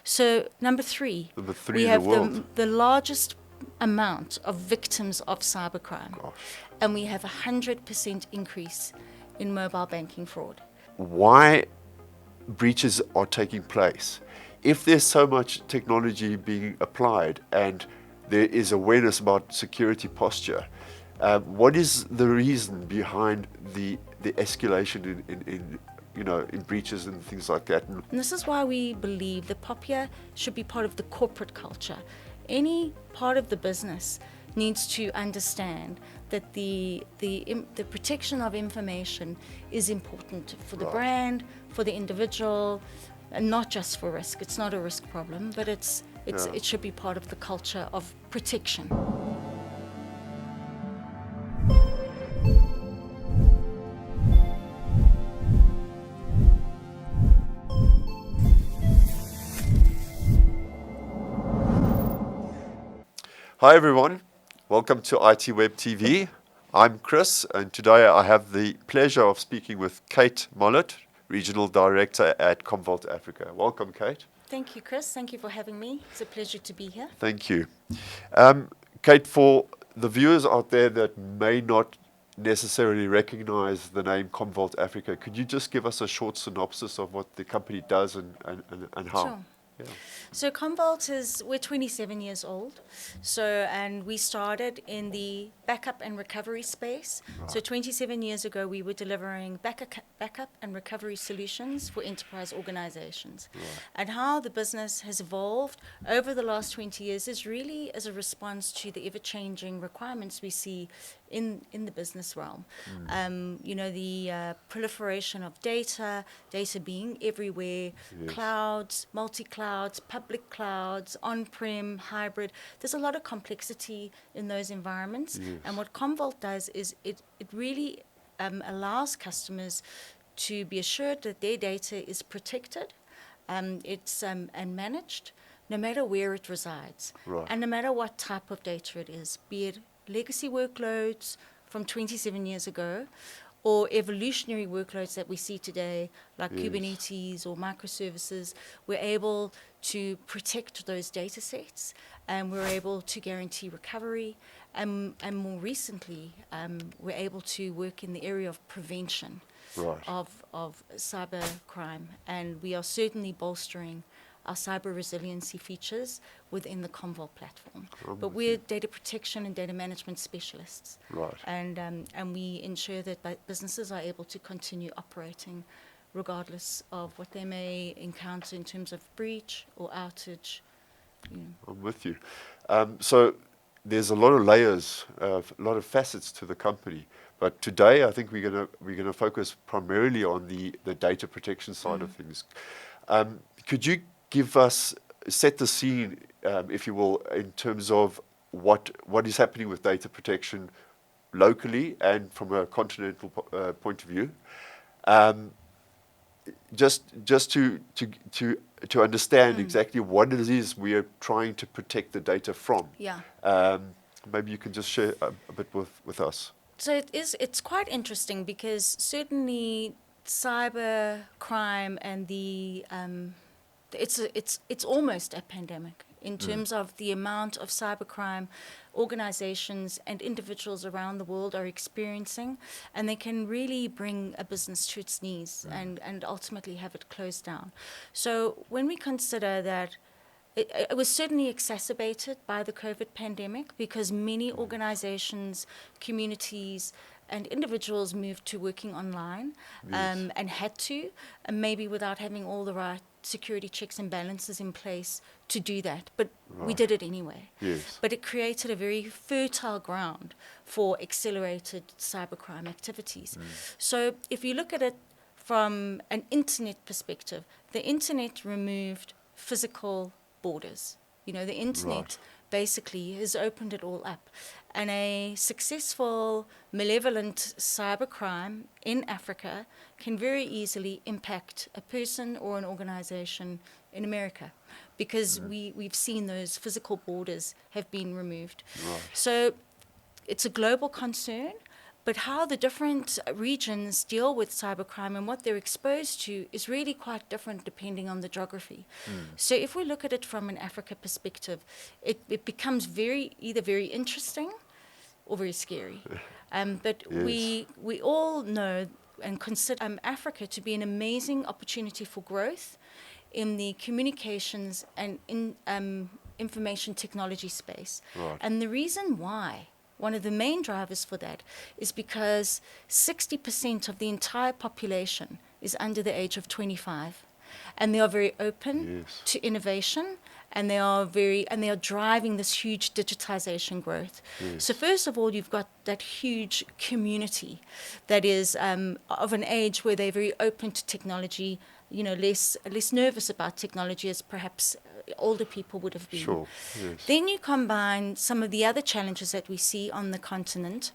So number three, we in the have world. the largest amount of victims of cybercrime. Gosh. And we have 100% increase in mobile banking fraud. Why breaches are taking place? If there's so much technology being applied and there is awareness about security posture, what is the reason behind the escalation in breaches and things like that? And this is why we believe that POPIA should be part of the corporate culture. Any part of the business needs to understand that the protection of information is important for the brand, for the individual, and not just for risk. It's not a risk problem, but it should be part of the culture of protection. Hi everyone, welcome to ITWeb TV. I'm Chris, and today I have the pleasure of speaking with Kate Mollett, Regional Director at Commvault Africa. Welcome, Kate. Thank you, Chris. Thank you for having me. It's a pleasure to be here. Thank you. Kate, for the viewers out there that may not necessarily recognize the name Commvault Africa, could you just give us a short synopsis of what the company does and how? Sure. Yeah. So Commvault we're 27 years old. And we started in the backup and recovery space. Right. So 27 years ago, we were delivering backup and recovery solutions for enterprise organizations. Right. And how the business has evolved over the last 20 years is really as a response to the ever-changing requirements we see in the business realm. The proliferation of data being everywhere, Yes. clouds, multi-clouds, public clouds, on-prem, hybrid. There's a lot of complexity in those environments. Yes. And what Commvault does is it really allows customers to be assured that their data is protected, and managed, no matter where it resides. Right. And no matter what type of data it is, be it legacy workloads from 27 years ago, or evolutionary workloads that we see today, like Yes. Kubernetes or microservices. We're able to protect those data sets, and we're able to guarantee recovery. And more recently, we're able to work in the area of prevention Right. of cyber crime. And we are certainly bolstering our cyber resiliency features within the Commvault platform. But we're data protection and data management specialists. Right. And we ensure that businesses are able to continue operating regardless of what they may encounter in terms of breach or outage. I'm with you. So there's a lot of layers, a lot of facets to the company. But today, I think we're gonna focus primarily on the data protection side of things. Could you set the scene, if you will, in terms of what is happening with data protection locally and from a continental point of view? Just to understand exactly what it is we are trying to protect the data from. Yeah. Maybe you can just share a bit with us. So it's quite interesting because certainly cyber crime and it's almost a pandemic in terms of the amount of cybercrime organizations and individuals around the world are experiencing, and they can really bring a business to its knees and ultimately have it closed down. So when we consider that it was certainly exacerbated by the COVID pandemic because many organizations, communities, and individuals moved to working online. Yes. And had to, and maybe without having all the right security checks and balances in place to do that. But we Right. did it anyway. Yes. But it created a very fertile ground for accelerated cybercrime activities. So if you look at it from an internet perspective, the internet removed physical borders. The internet Right. basically has opened it all up. And a successful, malevolent cybercrime in Africa can very easily impact a person or an organization in America because we've seen those physical borders have been removed. Right. So it's a global concern, But how the different regions deal with cybercrime and what they're exposed to is really quite different depending on the geography. So if we look at it from an Africa perspective, it becomes either very interesting or very scary. But Yes. we all know and consider Africa to be an amazing opportunity for growth in the communications and information technology space. Right. And the reason why, one of the main drivers for that, is because 60% of the entire population is under the age of 25. And they are very open Yes. to innovation, and they are driving this huge digitization growth. Yes. So first of all, you've got that huge community that is of an age where they're very open to technology, less nervous about technology as perhaps older people would have been. Sure. Yes. Then you combine some of the other challenges that we see on the continent,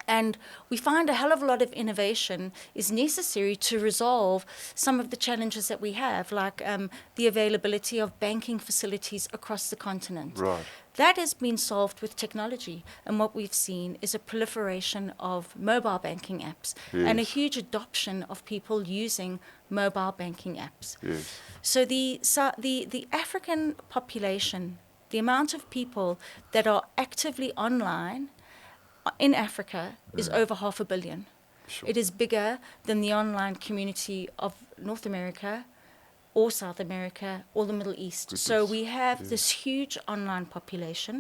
and we find a hell of a lot of innovation is necessary to resolve some of the challenges that we have, like the availability of banking facilities across the continent. Right. That has been solved with technology, and what we've seen is a proliferation of mobile banking apps and a Yes. huge adoption of people using mobile banking apps. Yes. So the African population, the amount of people that are actively online in Africa is over 500 million. Sure. It is bigger than the online community of North America or South America or the Middle East. So Goodness. we have Yes. this huge online population.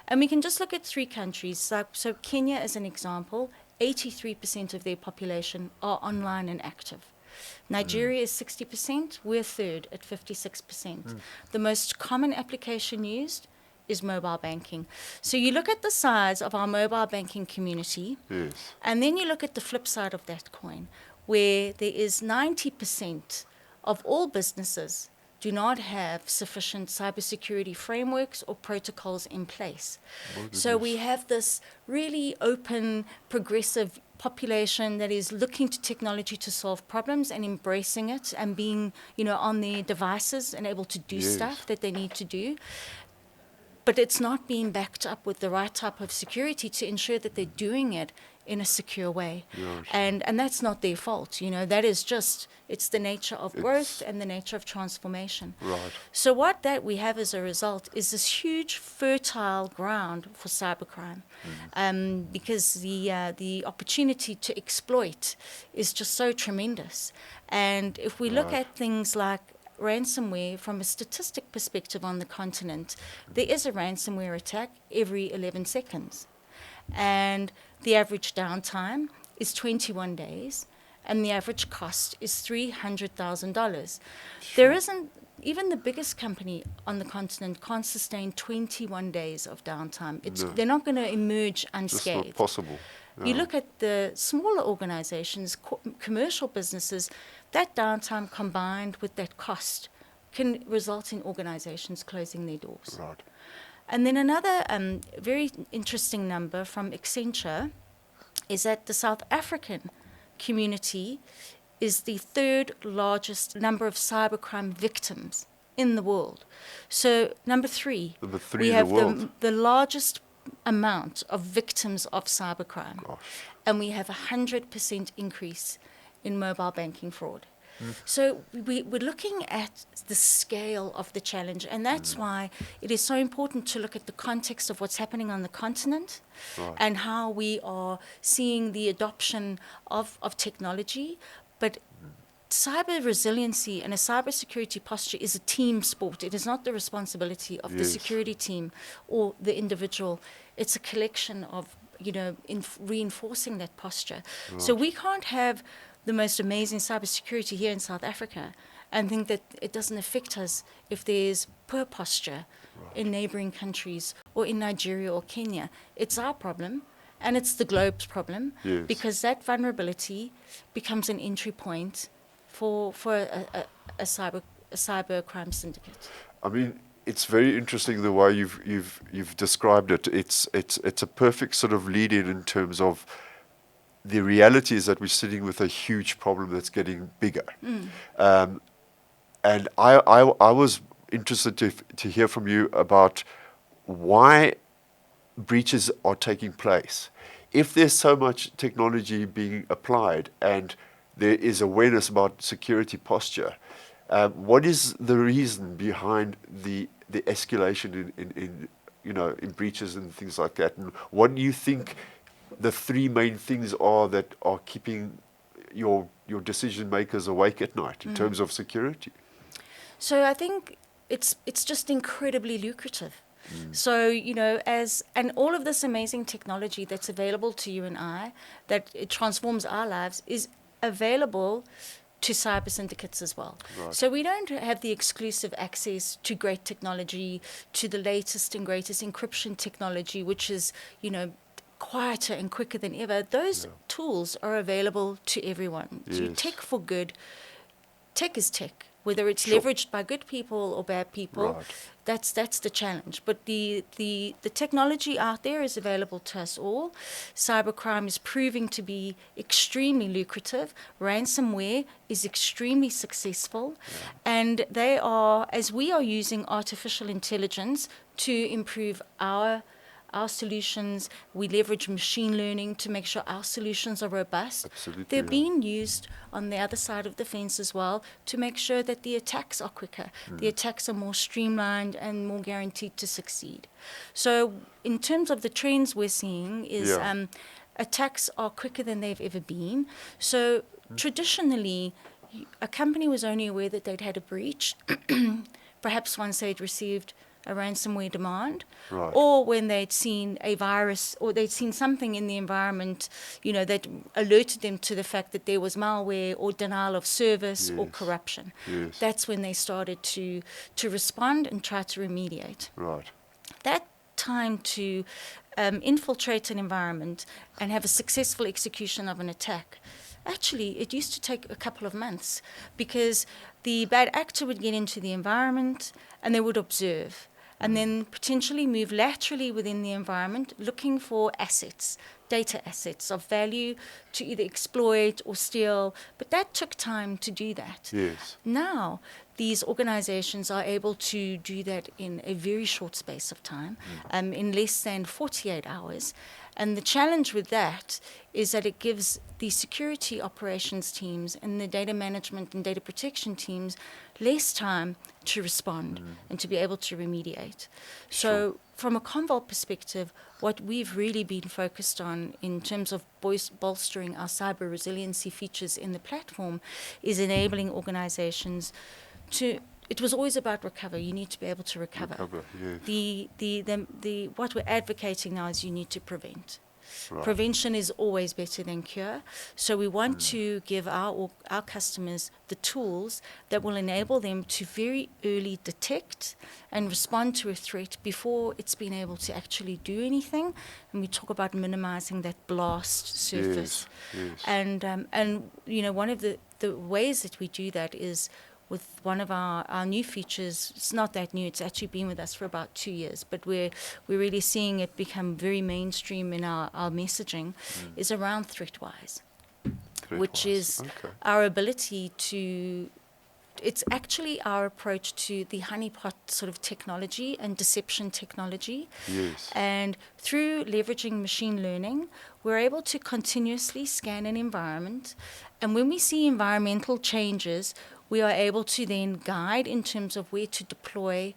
And we can just look at 3 countries. So Kenya as an example, 83% of their population are online and active. Nigeria is 60%, we're third at 56%. The most common application used is mobile banking. So you look at the size of our mobile banking community, Yes. and then you look at the flip side of that coin, where there is 90% of all businesses do not have sufficient cybersecurity frameworks or protocols in place. My So we goodness. have this really open, progressive population that is looking to technology to solve problems and embracing it and being, on their devices and able to do Yes. stuff that they need to do. But it's not being backed up with the right type of security to ensure that they're doing it in a secure way. Yes. And that's not their fault. That is just, it's the nature of growth It's- and the nature of transformation. Right. So what that we have as a result is this huge fertile ground for cybercrime, because the opportunity to exploit is just so tremendous. And if we look Right. at things like ransomware from a statistic perspective on the continent, there is a ransomware attack every 11 seconds. And the average downtime is 21 days, and the average cost is $300,000. There isn't, even the biggest company on the continent can't sustain 21 days of downtime. No. They're not going to emerge Just unscathed. not possible. You No. look at the smaller organizations, commercial businesses, that downtime combined with that cost can result in organizations closing their doors. Right. And then another very interesting number from Accenture is that the South African community is the third largest number of cybercrime victims in the world. So number 3, Number 3 we in have the world. the largest amount of victims of cybercrime. Gosh. And we have a 100% increase in mobile banking fraud. So we're looking at the scale of the challenge, and that's why it is so important to look at the context of what's happening on the continent Right. and how we are seeing the adoption of technology. But cyber resiliency and a cybersecurity posture is a team sport. It is not the responsibility of the Yes. security team or the individual. It's a collection of, reinforcing that posture. So we can't have the most amazing cybersecurity here in South Africa and think that it doesn't affect us if there's poor posture in neighboring countries or in Nigeria or Kenya. It's our problem, and it's the globe's problem, Yes. because that vulnerability becomes an entry point for a cyber crime syndicate. I mean, it's very interesting the way you've described it. It's a perfect sort of lead in terms of the reality is that we're sitting with a huge problem that's getting bigger. And I was interested to hear from you about why breaches are taking place. if there's so much technology being applied and there is awareness about security posture, what is the reason behind the escalation in breaches and things like that? And what do you think the three main things are that are keeping your decision makers awake at night in terms of security? So I think it's just incredibly lucrative. So, and all of this amazing technology that's available to you and I, that it transforms our lives, is available to cyber syndicates as well. Right. So we don't have the exclusive access to great technology, to the latest and greatest encryption technology, which is, quieter and quicker than ever. Those tools are available to everyone. Yes. To tech for good. Tech is tech, whether it's Sure. leveraged by good people or bad people. Right. That's the challenge. But the technology out there is available to us all. Cybercrime is proving to be extremely lucrative. Ransomware is extremely successful. And they are, as we are using artificial intelligence to improve our solutions, we leverage machine learning to make sure our solutions are robust. Absolutely, They're yeah. being used on the other side of the fence as well to make sure that the attacks are quicker, the attacks are more streamlined and more guaranteed to succeed. So in terms of the trends we're seeing is Yeah. Attacks are quicker than they've ever been. So traditionally, a company was only aware that they'd had a breach, perhaps once they'd received a ransomware demand, Right. or when they'd seen a virus or they'd seen something in the environment, that alerted them to the fact that there was malware or denial of service or Yes. corruption. Yes. That's when they started to respond and try to remediate. Right. That time to infiltrate an environment and have a successful execution of an attack, actually, it used to take a couple of months, because the bad actor would get into the environment and they would observe and then potentially move laterally within the environment looking for assets, data assets of value to either exploit or steal. But that took time to do that. Yes. Now, these organizations are able to do that in a very short space of time, in less than 48 hours. And the challenge with that is that it gives the security operations teams and the data management and data protection teams less time to respond and to be able to remediate. So from a Commvault perspective, what we've really been focused on in terms of bolstering our cyber resiliency features in the platform is enabling organizations to, it was always about recover. You need to be able to recover. Yes. What we're advocating now is you need to prevent. Right. Prevention is always better than cure. So we want to give our customers the tools that will enable them to very early detect and respond to a threat before it's been able to actually do anything. And we talk about minimizing that blast surface. Yes. And one of the ways that we do that is with one of our new features. It's not that new, it's actually been with us for about 2 years, but we're really seeing it become very mainstream in our messaging, is around ThreatWise, which is our ability to, it's actually our approach to the honeypot sort of technology and deception technology. Yes. And through leveraging machine learning, we're able to continuously scan an environment. And when we see environmental changes, we are able to then guide in terms of where to deploy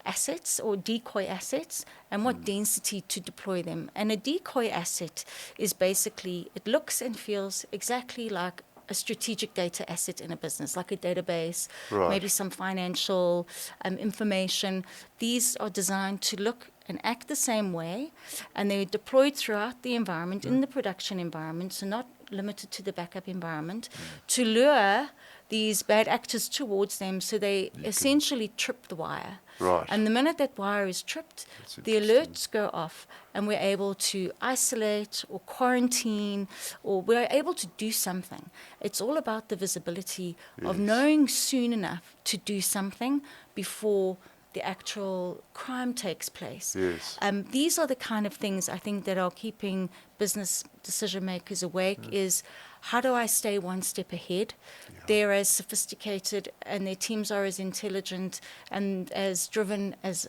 assets or decoy assets and what density to deploy them. And a decoy asset is basically, it looks and feels exactly like a strategic data asset in a business, like a database, Right. maybe some financial information. These are designed to look and act the same way, and they're deployed throughout the environment, in the production environment, so not limited to the backup environment, to lure these bad actors towards them so they essentially trip the wire. Right. And the minute that wire is tripped, the alerts go off and we're able to isolate or quarantine, or we're able to do something. It's all about the visibility of knowing soon enough to do something before the actual crime takes place. Yes. These are the kind of things I think that are keeping business decision makers awake, is how do I stay one step ahead? Yeah. They're as sophisticated and their teams are as intelligent and as driven as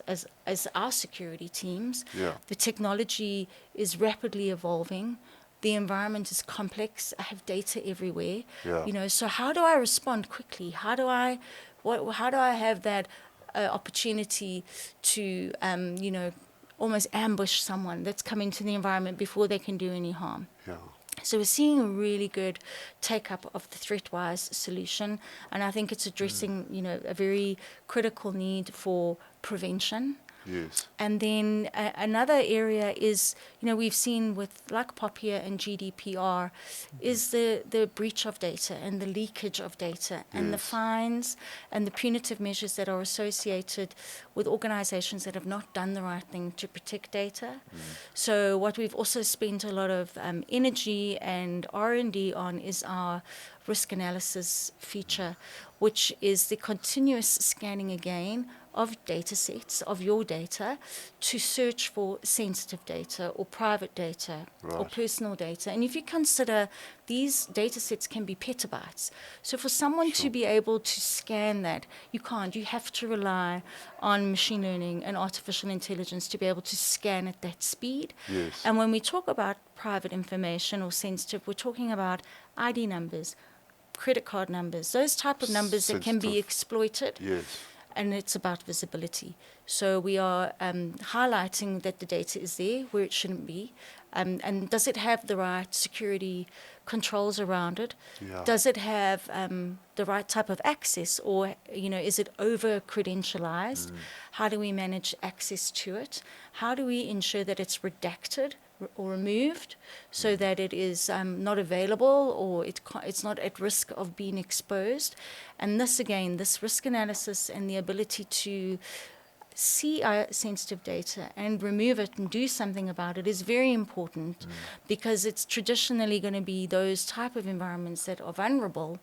our security teams. Yeah. The technology is rapidly evolving. The environment is complex. I have data everywhere. Yeah. You know, so how do I respond quickly? How do I have that opportunity to, you know, almost ambush someone that's come into the environment before they can do any harm? Yeah. So we're seeing a really good take-up of the ThreatWise solution, and I think it's addressing, you know, a very critical need for prevention. Yes. And then another area is, you know, we've seen with like POPIA and GDPR, is the breach of data and the leakage of data and the Yes. fines and the punitive measures that are associated with organizations that have not done the right thing to protect data. So what we've also spent a lot of energy and R&D on is our risk analysis feature, which is the continuous scanning again of data sets, of your data, to search for sensitive data or private data or Right. personal data. And if you consider these data sets can be petabytes. So for someone to be able to scan that, you can't. You have to rely on machine learning and artificial intelligence to be able to scan at that speed. Yes. And when we talk about private information or sensitive, we're talking about ID numbers, credit card numbers, those type of numbers that can be Sensitive. exploited. Yes. And it's about visibility. So we are highlighting that the data is there where it shouldn't be. And does it have the right security controls around it? Yeah. Does it have the right type of access, or, you know, is it over-credentialized? How do we manage access to it? How do we ensure that it's redacted or removed so that it is not available or it's not at risk of being exposed? And this, again, this risk analysis and the ability to see our sensitive data and remove it and do something about it is very important, because it's traditionally going to be those type of environments that are vulnerable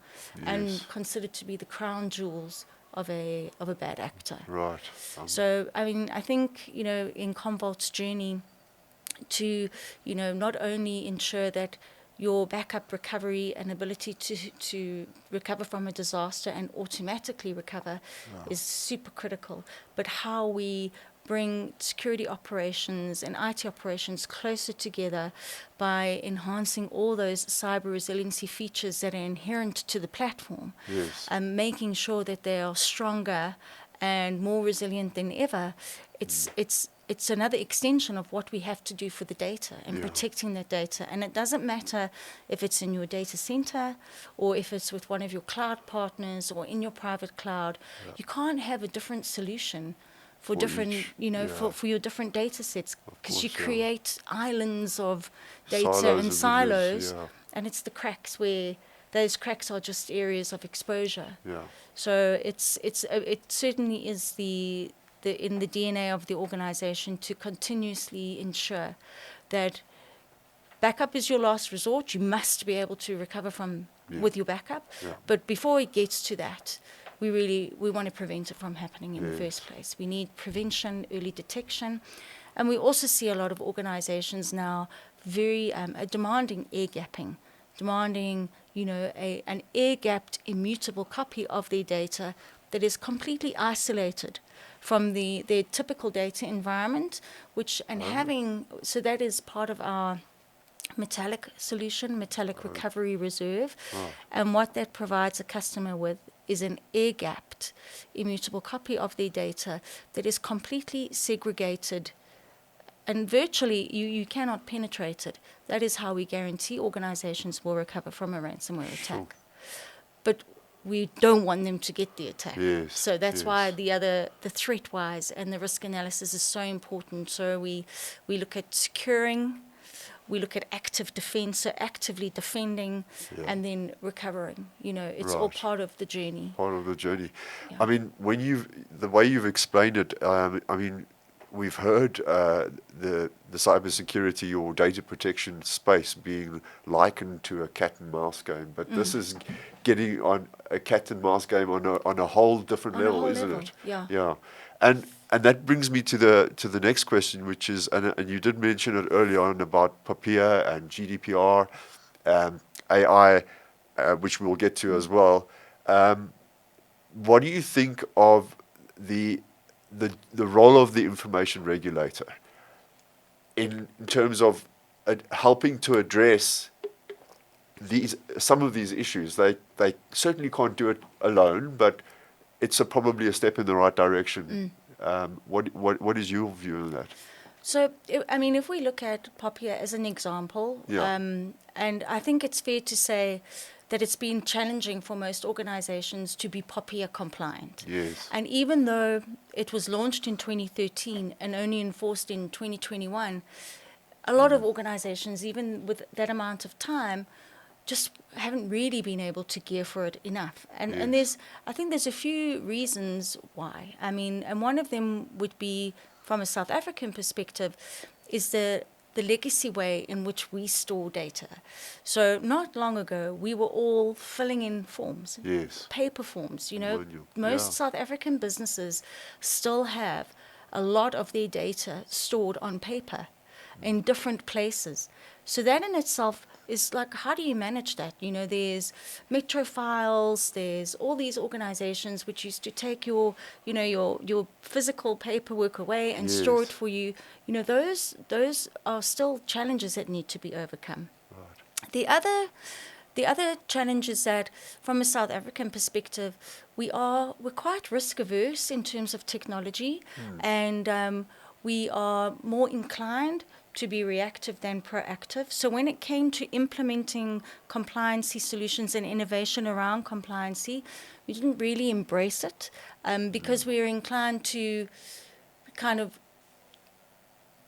and Yes. considered to be the crown jewels of a bad actor. Right. So, I mean, I think, you know, in Commvault's journey to, you know, not only ensure that your backup recovery and ability to recover from a disaster and automatically recover is super critical, but how we bring security operations and IT operations closer together by enhancing all those cyber resiliency features that are inherent to the platform, Yes. and making sure that they are stronger and more resilient than ever. It's another extension of what we have to do for the data and protecting that data. And it doesn't matter if it's in your data center or if it's with one of your cloud partners or in your private cloud. You can't have a different solution for different, each, you know, for your different data sets, because you course, yeah. create islands of data Silos and of images, silos, yeah. and it's the cracks where those cracks are just areas of exposure. Yeah. So it certainly is in the DNA of the organization to continuously ensure that backup is your last resort. You must be able to recover from with your backup. Yeah. But before it gets to that, we want to prevent it from happening in the Yes. first place. We need prevention, early detection. And we also see a lot of organizations now very demanding air gapping, demanding, you know, an air-gapped, immutable copy of their data that is completely isolated from their typical data environment, so that is part of our metallic solution, metallic recovery reserve. And what that provides a customer with is an air-gapped, immutable copy of their data that is completely segregated, and virtually you cannot penetrate it. That is how we guarantee organizations will recover from a ransomware attack. But we don't want them to get the attack. Yes, So that's why yes. the ThreatWise and the risk analysis is so important. So we look at securing, we look at active defense, so actively defending, and then recovering. You know, it's all Right. part of the journey. Part of the journey. Yeah. I mean, the way you've explained it, I mean, we've heard the cybersecurity or data protection space being likened to a cat and mouse game, but this is getting on a cat and mouse game on a whole different On a level, whole isn't level, it? yeah. Yeah. And that brings me to the next question, which is, and you did mention it earlier on about POPIA and GDPR, AI, which we'll get to as well. What do you think of the role of the information regulator in terms of helping to address some of these issues? They certainly can't do it alone, but it's probably a step in the right direction. What is your view on that? So, I mean, if we look at POPIA as an example, and I think it's fair to say that it's been challenging for most organizations to be POPIA compliant. Yes. And even though it was launched in 2013 and only enforced in 2021, a lot of organizations, even with that amount of time, just haven't really been able to gear for it enough. And I think there's a few reasons why. I mean, and one of them would be, from a South African perspective, is the legacy way in which we store data. So not long ago, we were all filling in forms, paper forms. You know, most South African businesses still have a lot of their data stored on paper in different places. So that in itself is like, how do you manage that? You know, there's Metro Files, there's all these organizations which used to take your physical paperwork away and store it for you. You know, those are still challenges that need to be overcome. Right. The other challenge is that, from a South African perspective, we're quite risk averse in terms of technology, and we are more inclined to be reactive than proactive. So when it came to implementing compliancy solutions and innovation around compliancy, we didn't really embrace it because we were inclined to kind of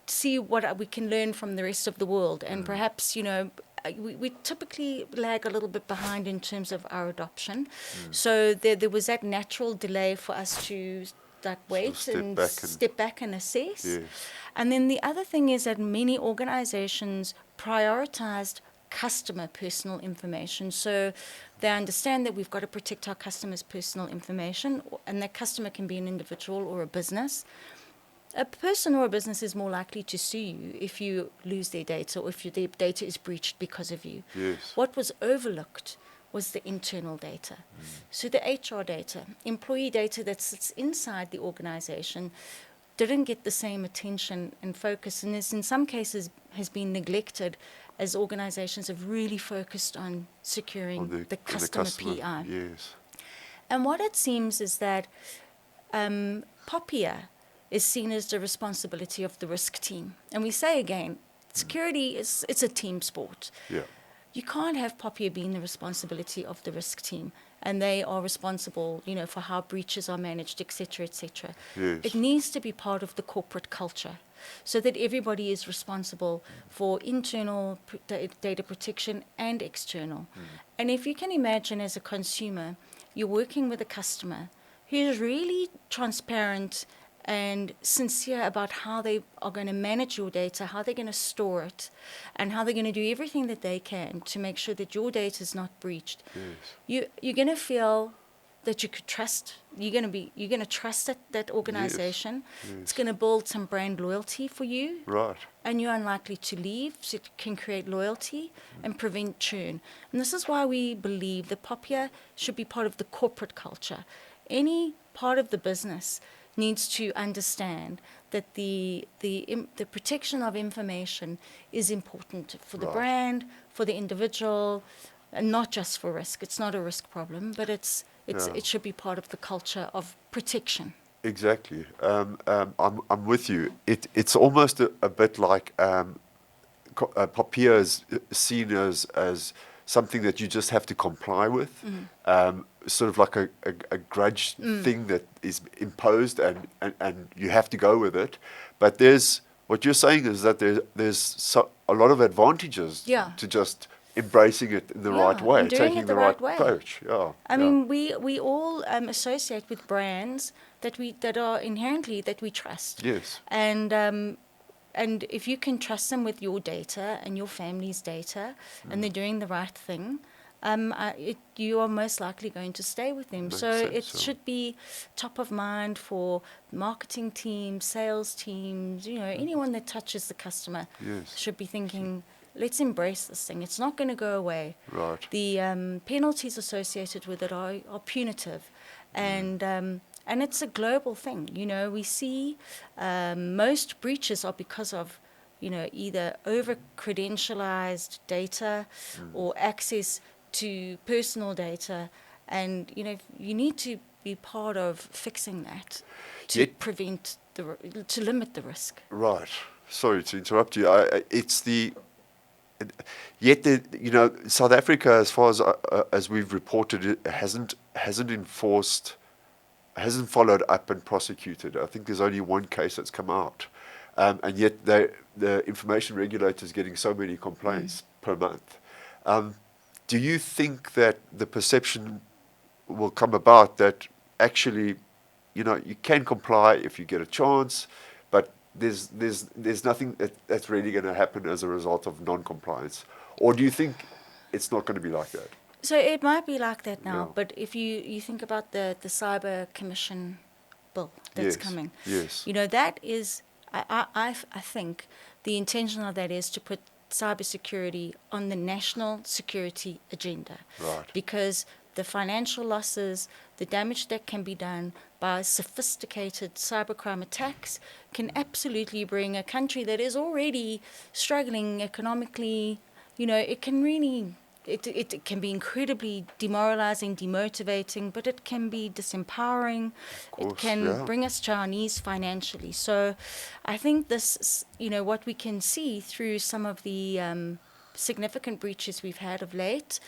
see what we can learn from the rest of the world. And perhaps, you know, we typically lag a little bit behind in terms of our adoption. So there was that natural delay for us to wait step back and assess. Yes. And then the other thing is that many organizations prioritized customer personal information. So they understand that we've got to protect our customers' personal information, and that customer can be an individual or a business. A person or a business is more likely to sue you if you lose their data or if their data is breached because of you. Yes. What was overlooked was the internal data. So the HR data, employee data that sits inside the organization, didn't get the same attention and focus, and this in some cases has been neglected as organizations have really focused on securing the customer PI. Yes. And what it seems is that POPIA is seen as the responsibility of the risk team. And we say again, security it's a team sport. Yeah. You can't have POPIA being the responsibility of the risk team, and they are responsible, you know, for how breaches are managed, et cetera, et cetera. Yes. It needs to be part of the corporate culture so that everybody is responsible for internal data protection and external. And if you can imagine, as a consumer, you're working with a customer who is really transparent and sincere about how they are going to manage your data, how they're going to store it, and how they're going to do everything that they can to make sure that your data is not breached. Yes. You're going to feel that you could trust. You're going to trust that organization. Yes. It's going to build some brand loyalty for you. Right. And you're unlikely to leave, so it can create loyalty and prevent churn. And this is why we believe that POPIA should be part of the corporate culture. Any part of the business needs to understand that the protection of information is important for the brand, for the individual, and not just for risk. It's not a risk problem, but it should be part of the culture of protection. Exactly. I'm with you. It's almost a bit like POPIA is seen as something that you just have to comply with, sort of like a grudge thing that is imposed, and you have to go with it. But what you're saying is that there's a lot of advantages to just embracing it in the right way, taking the right approach. I mean, we all associate with brands that are inherently that we trust. Yes. And if you can trust them with your data and your family's data, and they're doing the right thing, you are most likely going to stay with them. So it should be top of mind for marketing teams, sales teams, you know, anyone that touches the customer should be thinking, let's embrace this thing. It's not going to go away. Right. The penalties associated with it are punitive, and it's a global thing. You know, we see most breaches are because of, you know, either over-credentialized data or access to personal data, and, you know, you need to be part of fixing that to prevent to limit the risk. Right. Sorry to interrupt you. Yet, you know, South Africa, as far as we've reported, it hasn't followed up and prosecuted. I think there's only one case that's come out, and yet the information regulator is getting so many complaints per month. Do you think that the perception will come about that actually, you know, you can comply if you get a chance, but there's nothing that's really going to happen as a result of non-compliance? Or do you think it's not going to be like that? So it might be like that now, Yeah. but if you think about the Cyber Commission bill that's coming, Yes. you know, that is, I think the intention of that is to put cybersecurity on the national security agenda. Right. Because the financial losses, the damage that can be done by sophisticated cybercrime attacks can absolutely bring a country that is already struggling economically, you know, it can really, it can be incredibly demoralizing, demotivating, but it can be disempowering. Course, it can yeah. bring us to our knees financially. So I think this, you know, what we can see through some of the significant breaches we've had of late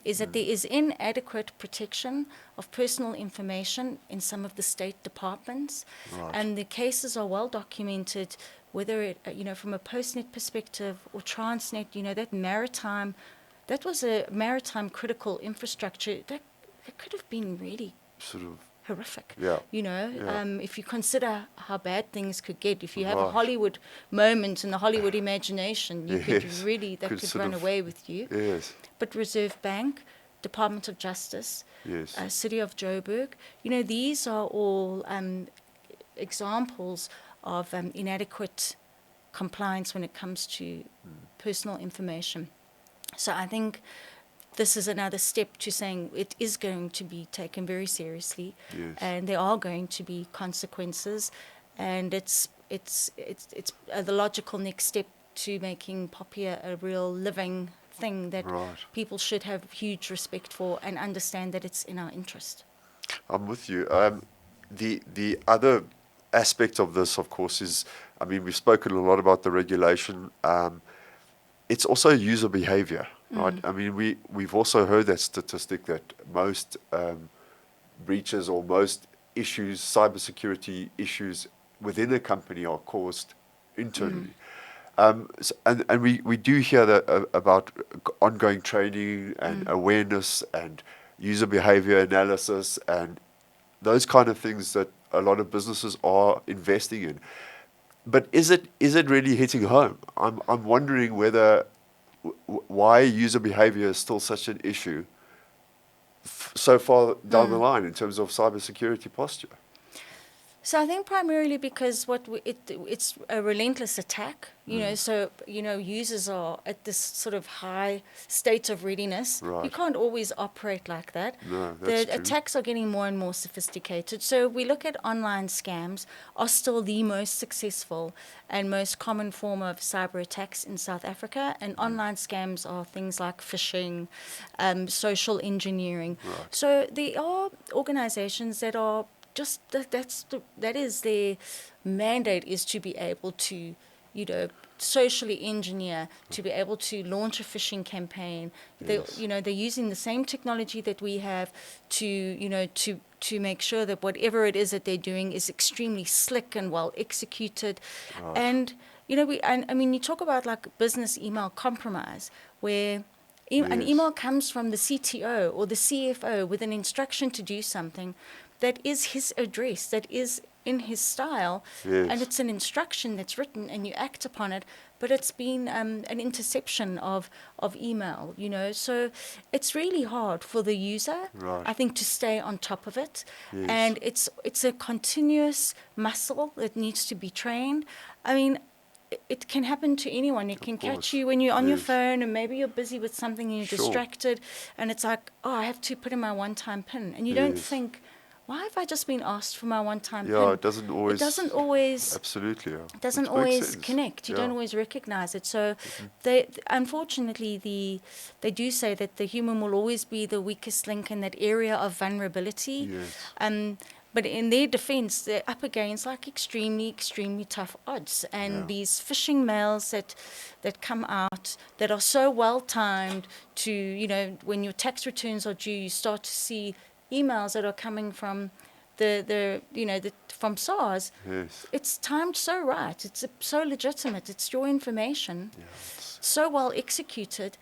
is that there is inadequate protection of personal information in some of the state departments. Right. And the cases are well documented, whether it, you know, from a Postnet perspective or Transnet, you know, that was a maritime critical infrastructure that could have been really Sort of. horrific. Yeah. You know, Yeah. if you consider how bad things could get, if you have a Right. Hollywood moment in the Hollywood imagination, you could Yes. really, that Could could sort run of- away with you. Yes. But Reserve Bank, Department of Justice, Yes. City of Joburg, you know, these are all examples of inadequate compliance when it comes to personal information. So I think this is another step to saying it is going to be taken very seriously, Yes. and there are going to be consequences, and it's the logical next step to making POPIA a real living thing that Right. people should have huge respect for and understand that it's in our interest. I'm with you. The other aspect of this, of course, is, I mean, we've spoken a lot about the regulation. It's also user behavior, right? I mean, we've also heard that statistic that most breaches or most issues, cybersecurity issues within a company are caused internally. And we do hear that about ongoing training and awareness and user behavior analysis and those kind of things that a lot of businesses are investing in. But is it really hitting home? I'm wondering whether why user behavior is still such an issue so far down the line in terms of cybersecurity posture. So I think primarily because it's a relentless attack, you know, so, you know, users are at this sort of high state of readiness. Right. You can't always operate like that. No, that's The true. attacks are getting more and more sophisticated. So we look at online scams are still the most successful and most common form of cyber attacks in South Africa. And online scams are things like phishing, social engineering. Right. So there are organizations that are just that is their mandate, is to be able to, you know, socially engineer, to be able to launch a phishing campaign. Yes. They're using the same technology that we have to, you know, to make sure that whatever it is that they're doing is extremely slick and well executed. Right. And, you know, I mean, you talk about like business email compromise, where an Yes. email comes from the CTO or the CFO with an instruction to do something that is his address, that is in his style, Yes. and it's an instruction that's written and you act upon it, but it's been an interception of email, you know. So it's really hard for the user, Right. I think, to stay on top of it. Yes. And it's a continuous muscle that needs to be trained. I mean, it can happen to anyone. It can course. catch you when you're on your Yes. phone and maybe you're busy with something and you're Sure. distracted, and it's like, oh, I have to put in my one-time PIN. And you don't Yes. think, why have I just been asked for my one-time Yeah, PIN? it doesn't always. It doesn't always Absolutely, yeah. doesn't It makes always sense. connect. You Yeah. don't always recognize it. So Mm-hmm. unfortunately, they do say that the human will always be the weakest link in that area of vulnerability. Yes. But in their defense, they're up against like extremely tough odds. And Yeah. these phishing mails that come out that are so well timed to, when your tax returns are due, you start to see emails that are coming from from SARS. Yes. It's timed so right. It's so legitimate. It's your information. Yeah. It's, So well executed.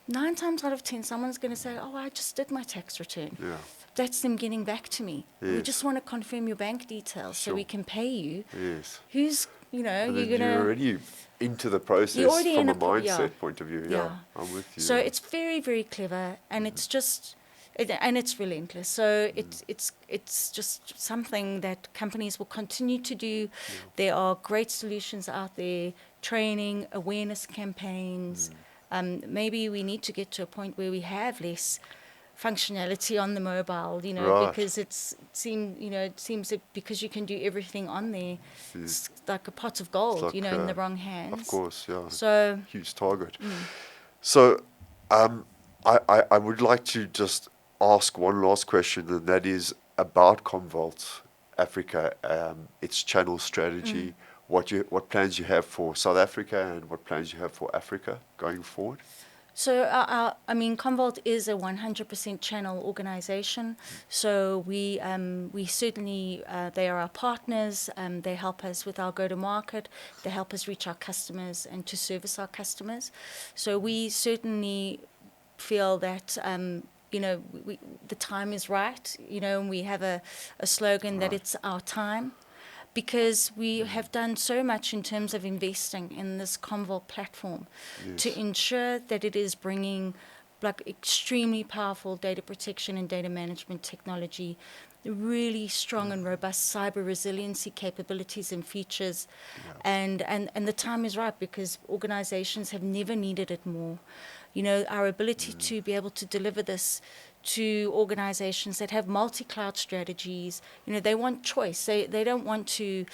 9 times out of 10, someone's going to say, "Oh, I just did my tax return." yeah. That's them getting back to me. We Yes. just want to confirm your bank details so Sure. we can pay you. Yes. Who's, And you're then going you're to... already into the process You're already from in a a mindset yeah. point of view. Yeah. Yeah. I'm with you. So yeah. it's very, very clever, and it's just... and it's relentless. So it's just something that companies will continue to do. There are great solutions out there, training, awareness campaigns. Maybe we need to get to a point where we have less functionality on the mobile, Right. because it seems that because you can do everything on there, it's like a pot of gold, like, in the wrong hands. Of course, yeah. So Huge target. So I would like to just ask one last question, and that is about Commvault Africa, its channel strategy, what plans you have for South Africa and what plans you have for Africa going forward. So, Commvault is a 100% channel organization. So we certainly, they are our partners. They help us with our go-to-market. They help us reach our customers and to service our customers. So we certainly feel that, the time is right. And we have a slogan that it's our time, because we have done so much in terms of investing in this Commvault platform to ensure that it is bringing like extremely powerful data protection and data management technology, really strong and robust cyber resiliency capabilities and features. And the time is right, because organizations have never needed it more. Our ability to be able to deliver this to organizations that have multi-cloud strategies. They want choice. They don't want to,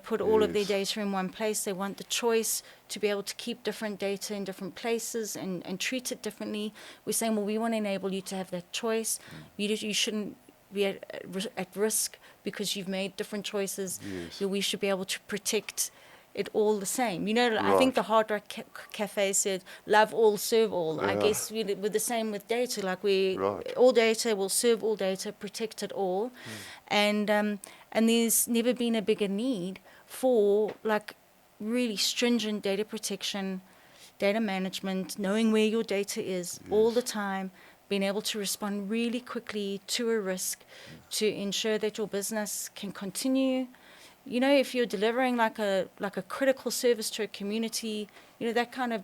put all of their data in one place. They want the choice to be able to keep different data in different places and treat it differently. We're saying, well, we want to enable you to have that choice. You shouldn't be at risk because you've made different choices. Yes. We should be able to protect it all the same. I think the Hard Rock Cafe said, "Love all, serve all." I guess we're the same with data. Like all data will serve all data, protect it all, and there's never been a bigger need for like really stringent data protection, data management, knowing where your data is all the time, being able to respond really quickly to a risk, to ensure that your business can continue. If you're delivering like a critical service to a community, that kind of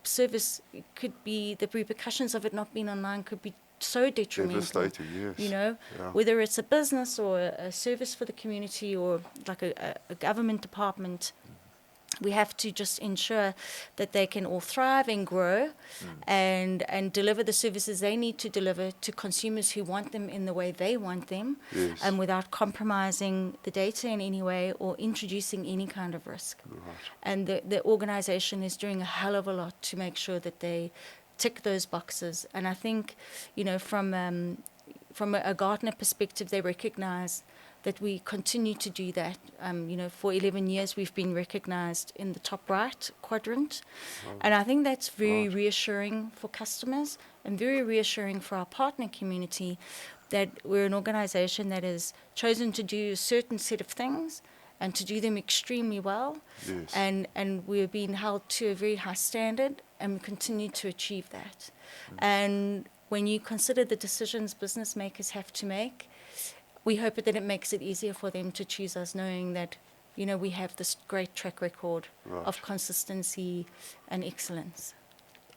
service could be, the repercussions of it not being online could be so detrimental. Devastating, yes. Whether it's a business or a service for the community or like a government department, we have to just ensure that they can all thrive and grow and deliver the services they need to deliver to consumers who want them in the way they want them, and without compromising the data in any way or introducing any kind of risk. And the organization is doing a hell of a lot to make sure that they tick those boxes. And I think, from a Gartner perspective, they recognize that we continue to do that. For 11 years, we've been recognized in the top right quadrant. And I think that's very reassuring for customers and very reassuring for our partner community, that we're an organization that has chosen to do a certain set of things and to do them extremely well. And we're being held to a very high standard, and we continue to achieve that. And when you consider the decisions business makers have to make, we hope that it makes it easier for them to choose us, knowing that, we have this great track record of consistency and excellence.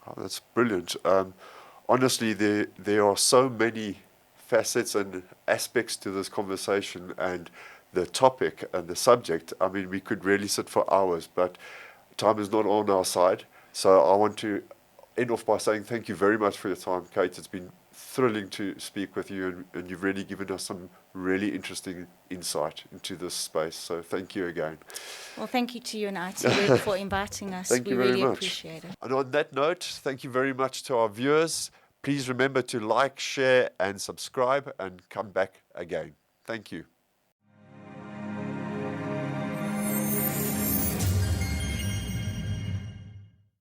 Oh, that's brilliant. Honestly, there are so many facets and aspects to this conversation, and the topic and the subject, I mean, we could really sit for hours, but time is not on our side. So I want to end off by saying thank you very much for your time, Kate. It's been thrilling to speak with you, and you've really given us some really interesting insight into this space. So thank you again. Well, thank you to you and ITWeb for inviting us. Thank We you very really much. appreciate it. And on that note, thank you very much to our viewers. Please remember to like, share, and subscribe, and come back again. Thank you.